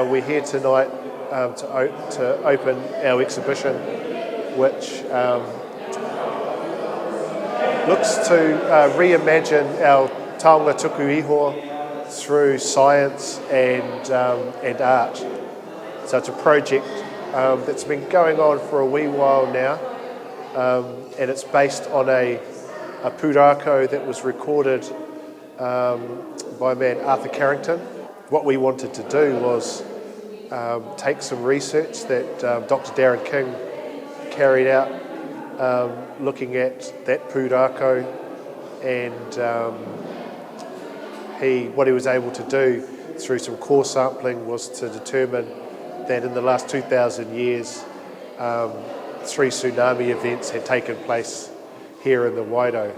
We're here tonight to open our exhibition, which looks to reimagine our taonga tuku iho through science and art. So it's a project that's been going on for a wee while now, and it's based on a pūrākau that was recorded by a man, Arthur Carrington. What we wanted to do was take some research that Dr. Darren King carried out looking at that pūrākau, and what he was able to do through some core sampling was to determine that in the last 2,000 years 3 tsunami events had taken place here in the Wairau.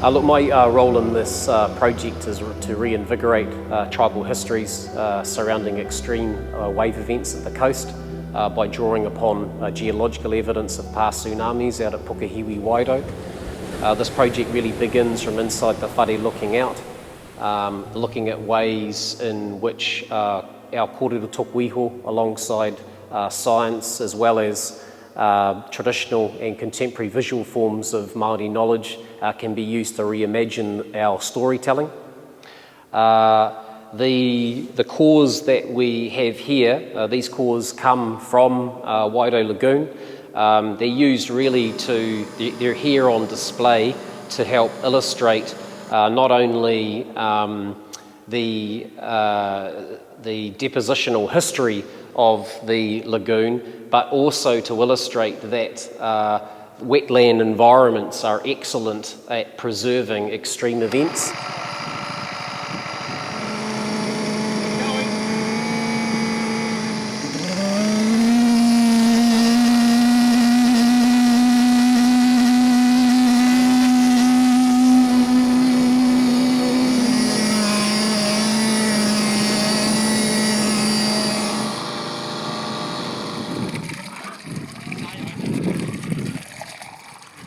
Look, my role in this project is to reinvigorate tribal histories surrounding extreme wave events at the coast by drawing upon geological evidence of past tsunamis out at Pukehiwi, Wairau. This project really begins from inside the whare looking out, looking at ways in which our kōrero tuku iho, alongside science as well as traditional and contemporary visual forms of Māori knowledge can be used to reimagine our storytelling. The cores that we have here, these cores come from Wairau Lagoon. They're used really they're here on display to help illustrate not only the depositional history of the lagoon, but also to illustrate that wetland environments are excellent at preserving extreme events.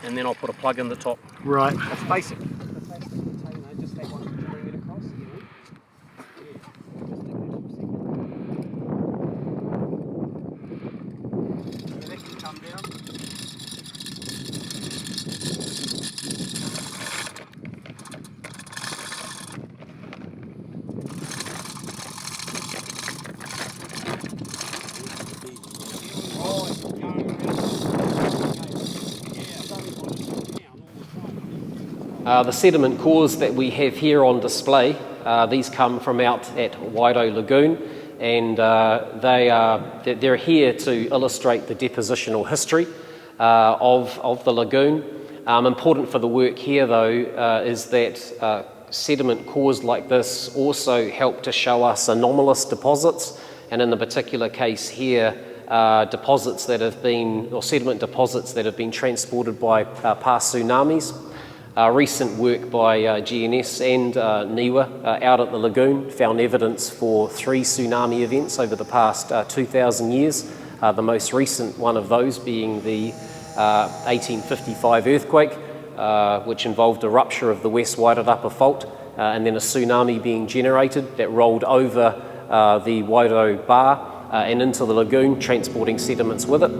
And then I'll put a plug in the top. Right. That's basic. Just that one to bring it across. And that can come down. The sediment cores that we have here on display, these come from out at Wairau Lagoon, and they're here to illustrate the depositional history of the lagoon. Important for the work here though is that sediment cores like this also help to show us anomalous deposits, and in the particular case here, deposits that have been, or sediment deposits that have been transported by past tsunamis. Recent work by GNS and NIWA out at the lagoon found evidence for 3 tsunami events over the past 2,000 years. The most recent one of those being the 1855 earthquake, which involved a rupture of the West Wairarapa Fault, and then a tsunami being generated that rolled over the Wairau Bar and into the lagoon, transporting sediments with it.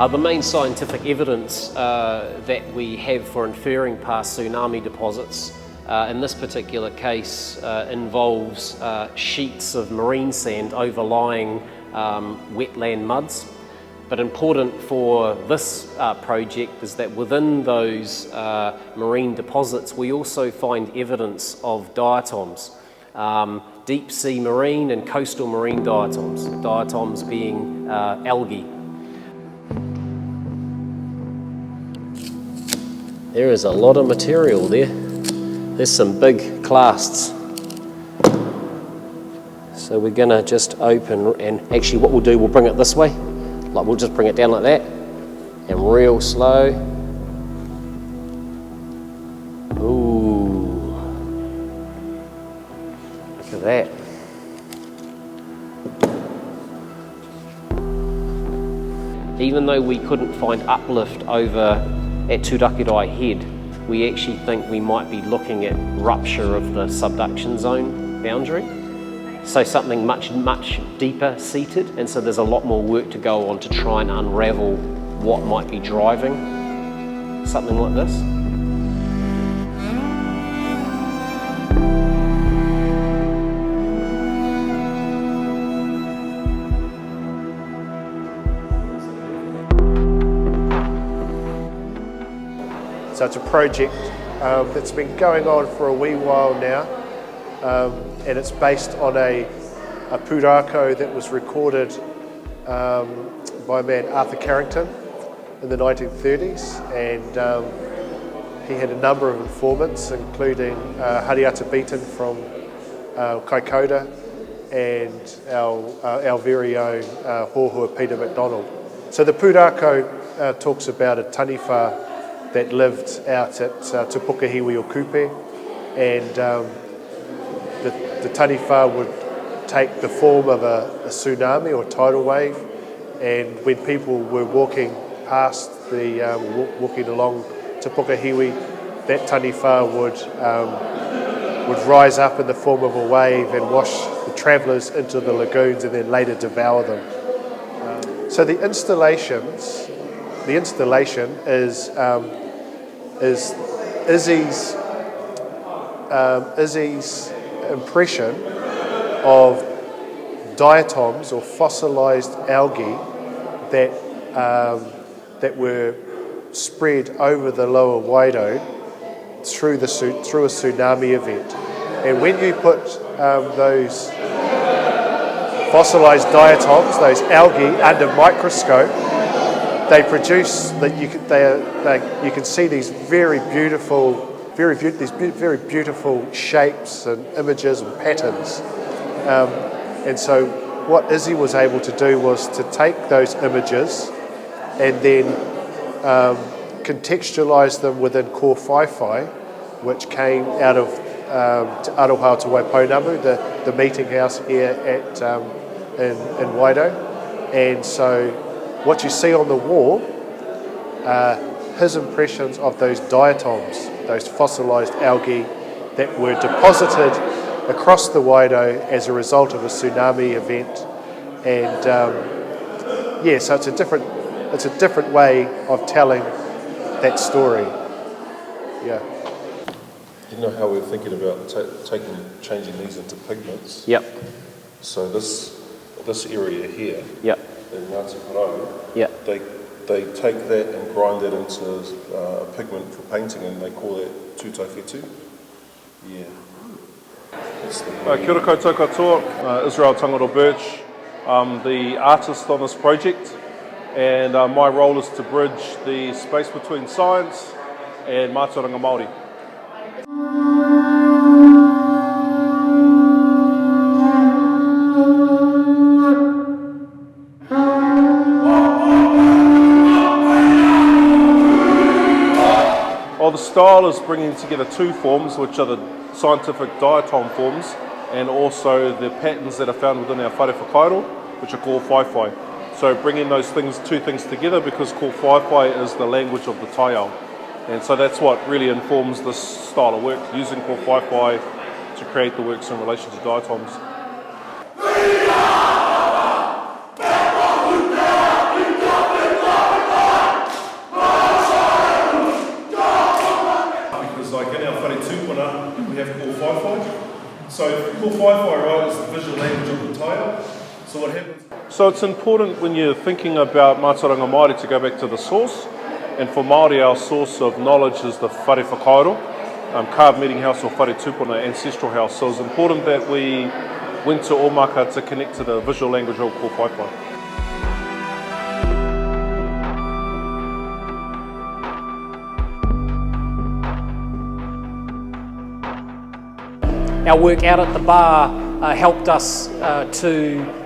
The main scientific evidence that we have for inferring past tsunami deposits in this particular case involves sheets of marine sand overlying wetland muds. But important for this project is that within those marine deposits we also find evidence of diatoms, deep sea marine and coastal marine diatoms, diatoms being algae. There is a lot of material there. There's some big clasts. So we're gonna just open, and actually what we'll do, we'll bring it this way. Like we'll just bring it down like that, and real slow. Ooh, look at that. Even though we couldn't find uplift over at Turakirai Head, we actually think we might be looking at rupture of the subduction zone boundary. So something much deeper seated, and so there's a lot more work to go on to try and unravel what might be driving something like this. So it's a project that's been going on for a wee while now. And it's based on a pūrākau that was recorded by a man, Arthur Carrington, in the 1930s, and he had a number of informants, including Hariata Beaton from Kaikoura and our very own Hōhua Peter MacDonald. So the pūrākau talks about a taniwha that lived out at Te Pukahiwi o Kupe, and the taniwha would take the form of a tsunami or tidal wave, and when people were walking past walking along Te Pukahiwi, that taniwha would rise up in the form of a wave and wash the travellers into the lagoons and then later devour them. So the installation is Izzy's impression of diatoms or fossilised algae that were spread over the lower Wairau through a tsunami event. And when you put those fossilised diatoms, those algae, under microscope, they produce that you can see these very beautiful shapes and images and patterns. And so what Izzy was able to do was to take those images and then contextualise them within Ko Whaiwhai, which came out of Aroha Te Waipounamu, the meeting house here in Wairau. And so what you see on the wall are his impressions of those diatoms, those fossilised algae that were deposited across the Wairau as a result of a tsunami event. And so it's a different way of telling that story. Yeah. You know how we're thinking about changing these into pigments? Yep. So this area here, yep, in Ngāti Porou, yep, they take that and grind that into a pigment for painting, and they call that tūtaiwhetū. Yeah. Kia ora koutou katoa, Israel Tangaro Birch. I'm the artist on this project, and my role is to bridge the space between science and mātauranga Māori. The style is bringing together two forms, which are the scientific diatom forms and also the patterns that are found within our whare whakairo, which are called whaiwhai. So bringing those two things together, because called whaiwhai is the language of the taiao. And so that's what really informs this style of work, using called whaiwhai to create the works in relation to diatoms. We have Ko Whaiwhai. So Ko Whaiwhai, right, is the visual language of the taiao. So what happens? So it's important when you're thinking about mātauranga Māori to go back to the source, and for Māori our source of knowledge is the whare whakaaro, carved meeting house or whare tupuna, ancestral house. So it's important that we went to Omaka to connect to the visual language of ko whaiwhai. Our work out at the bar helped us to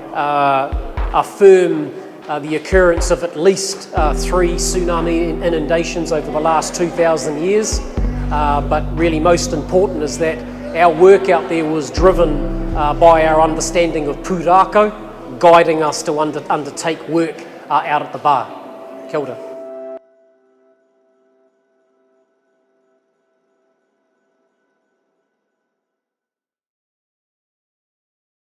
affirm the occurrence of at least 3 tsunami inundations over the last 2,000 years. But really most important is that our work out there was driven by our understanding of pūrākau, guiding us to undertake work out at the bar. Kia ora.